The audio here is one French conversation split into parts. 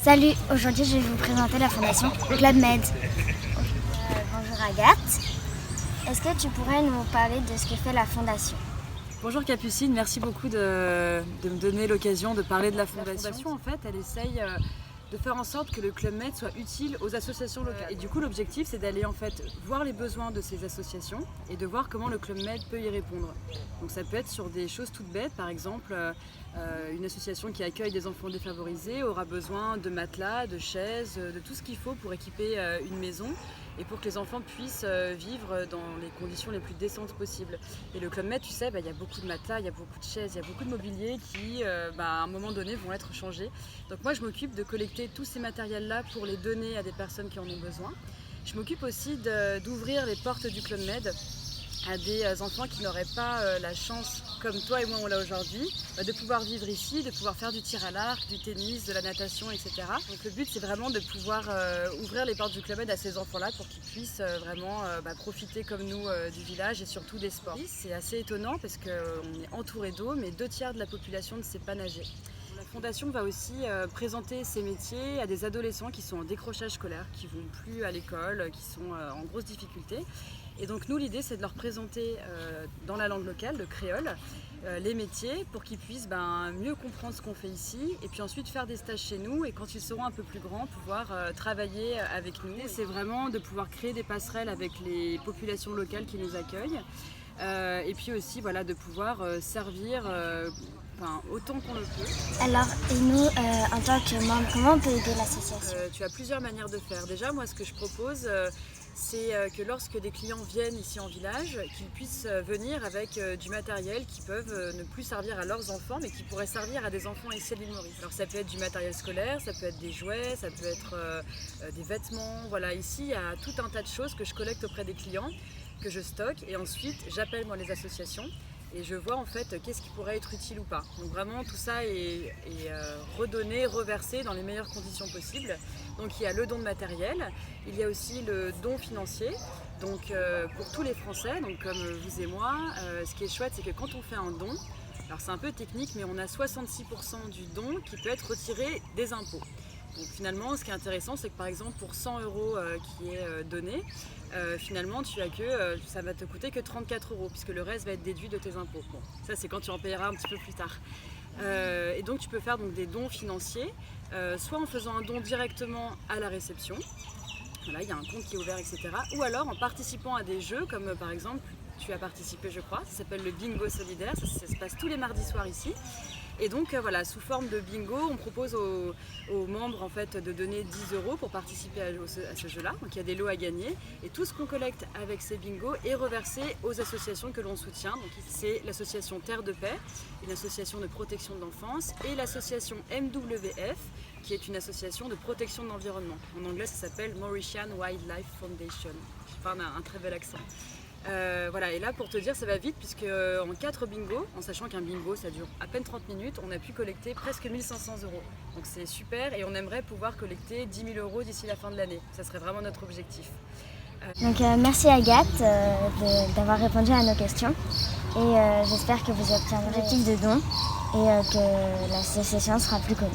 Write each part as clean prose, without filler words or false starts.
Salut, aujourd'hui je vais vous présenter la fondation Club Med. Bonjour Agathe, est-ce que tu pourrais nous parler de ce que fait la fondation? Bonjour Capucine, merci beaucoup de me donner l'occasion de parler de la fondation. La fondation, en fait, elle essaye de faire en sorte que le Club Med soit utile aux associations locales. Et du coup, l'objectif, c'est d'aller en fait voir les besoins de ces associations et de voir comment le Club Med peut y répondre. Donc ça peut être sur des choses toutes bêtes, par exemple, une association qui accueille des enfants défavorisés aura besoin de matelas, de chaises, de tout ce qu'il faut pour équiper une maison et pour que les enfants puissent vivre dans les conditions les plus décentes possibles. Et le Club Med, tu sais, il y a beaucoup de matelas, il y a beaucoup de chaises, il y a beaucoup de mobilier qui, à un moment donné, vont être changés. Donc moi, je m'occupe de collecter tous ces matériels-là pour les donner à des personnes qui en ont besoin. Je m'occupe aussi d'ouvrir les portes du Club Med à des enfants qui n'auraient pas la chance, comme toi et moi on l'a aujourd'hui, de pouvoir vivre ici, de pouvoir faire du tir à l'arc, du tennis, de la natation, etc. Donc le but c'est vraiment de pouvoir ouvrir les portes du Club Med à ces enfants-là pour qu'ils puissent vraiment profiter comme nous du village et surtout des sports. C'est assez étonnant parce qu'on est entouré d'eau, mais 2/3 de la population ne sait pas nager. La Fondation va aussi présenter ces métiers à des adolescents qui sont en décrochage scolaire, qui ne vont plus à l'école, qui sont en grosse difficulté. Et donc nous, l'idée, c'est de leur présenter dans la langue locale, le créole, les métiers pour qu'ils puissent mieux comprendre ce qu'on fait ici et puis ensuite faire des stages chez nous et quand ils seront un peu plus grands, pouvoir travailler avec nous. C'est vraiment de pouvoir créer des passerelles avec les populations locales qui nous accueillent et puis aussi de pouvoir servir autant qu'on le peut. Alors, et nous, en tant que membre, comment on peut aider l'association? Tu as plusieurs manières de faire. Déjà, moi, ce que je propose, c'est que lorsque des clients viennent ici en village, qu'ils puissent venir avec du matériel qui peuvent ne plus servir à leurs enfants, mais qui pourrait servir à des enfants ici à l'île Maurice. Alors ça peut être du matériel scolaire, ça peut être des jouets, ça peut être des vêtements. Voilà, ici, il y a tout un tas de choses que je collecte auprès des clients, que je stocke, et ensuite, j'appelle moi les associations. Et je vois en fait qu'est-ce qui pourrait être utile ou pas. Donc vraiment tout ça est redonné, reversé dans les meilleures conditions possibles. Donc il y a le don de matériel, il y a aussi le don financier. Donc pour tous les Français, donc comme vous et moi, ce qui est chouette c'est que quand on fait un don, alors c'est un peu technique mais on a 66% du don qui peut être retiré des impôts. Donc finalement, ce qui est intéressant, c'est que par exemple pour 100 € qui est donné, finalement ça va te coûter que 34 € puisque le reste va être déduit de tes impôts. Bon, ça c'est quand tu en payeras un petit peu plus tard. Et donc tu peux faire des dons financiers, soit en faisant un don directement à la réception, voilà, il y a un compte qui est ouvert, etc. Ou alors en participant à des jeux comme par exemple, tu as participé je crois, ça s'appelle le bingo solidaire, ça se passe tous les mardis soirs ici. Et donc sous forme de bingo, on propose aux membres en fait, de donner 10 € pour participer à ce jeu-là. Donc il y a des lots à gagner. Et tout ce qu'on collecte avec ces bingos est reversé aux associations que l'on soutient. Donc c'est l'association Terre de Paix, une association de protection de l'enfance, et l'association MWF, qui est une association de protection de l'environnement. En anglais, ça s'appelle Mauritian Wildlife Foundation. Enfin, on a un très bel accent. Et là pour te dire ça va vite puisque en 4 bingos, en sachant qu'un bingo ça dure à peine 30 minutes, on a pu collecter presque 1500 €. Donc c'est super et on aimerait pouvoir collecter 10 000 € d'ici la fin de l'année. Ça serait vraiment notre objectif. Donc merci Agathe d'avoir répondu à nos questions et j'espère que vous obtiendrez l'objectif de don et que l'association sera plus connue.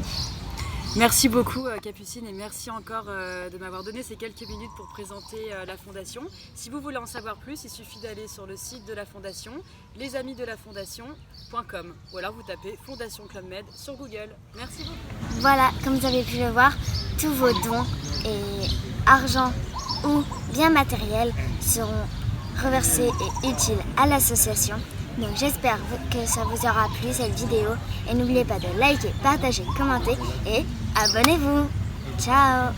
Merci beaucoup Capucine et merci encore de m'avoir donné ces quelques minutes pour présenter la Fondation. Si vous voulez en savoir plus, il suffit d'aller sur le site de la Fondation, lesamiddelafondation.com ou alors vous tapez Fondation Club Med sur Google. Merci beaucoup. Voilà, comme vous avez pu le voir, tous vos dons et argent ou bien matériel seront reversés et utiles à l'association. Donc j'espère que ça vous aura plu cette vidéo et n'oubliez pas de liker, partager, commenter et abonnez-vous. Ciao!